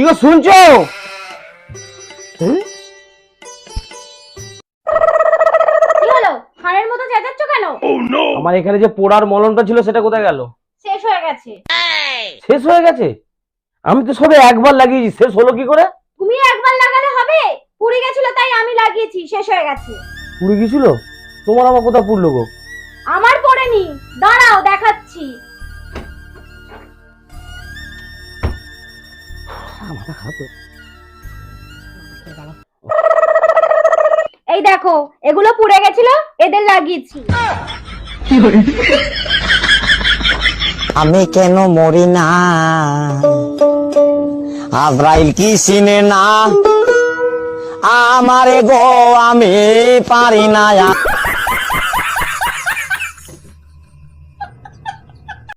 কি গো শুনছো? কি হলো? হাড়ের মতো চেঁচাচ্ছ কেন? আমার এখানে যে পোড়ার মলমটা ছিল সেটা কোথায় গেল? শেষ হয়ে গেছে। শেষ হয়ে গেছে? আমি তো সবে একবার লাগিয়েছি, শেষ হলো কি করে? তুমি একবার লাগালে হবে? পুড়ে গেছিল তাই আমি লাগিয়েছি, শেষ হয়ে গেছে। পুড়ে গেছিল? তোমার আমার কোথায় পুড়লো গো? আমার পড়েনি, দাঁড়াও দেখাচ্ছি। মাথা খারাপ করে। এই দেখো, এগুলো পুড়ে গেছিল, এদের লাগিয়েছি। আমি কেন মরি না, আজরাইল কি চিনে না আমারে গো, আমি পারি না।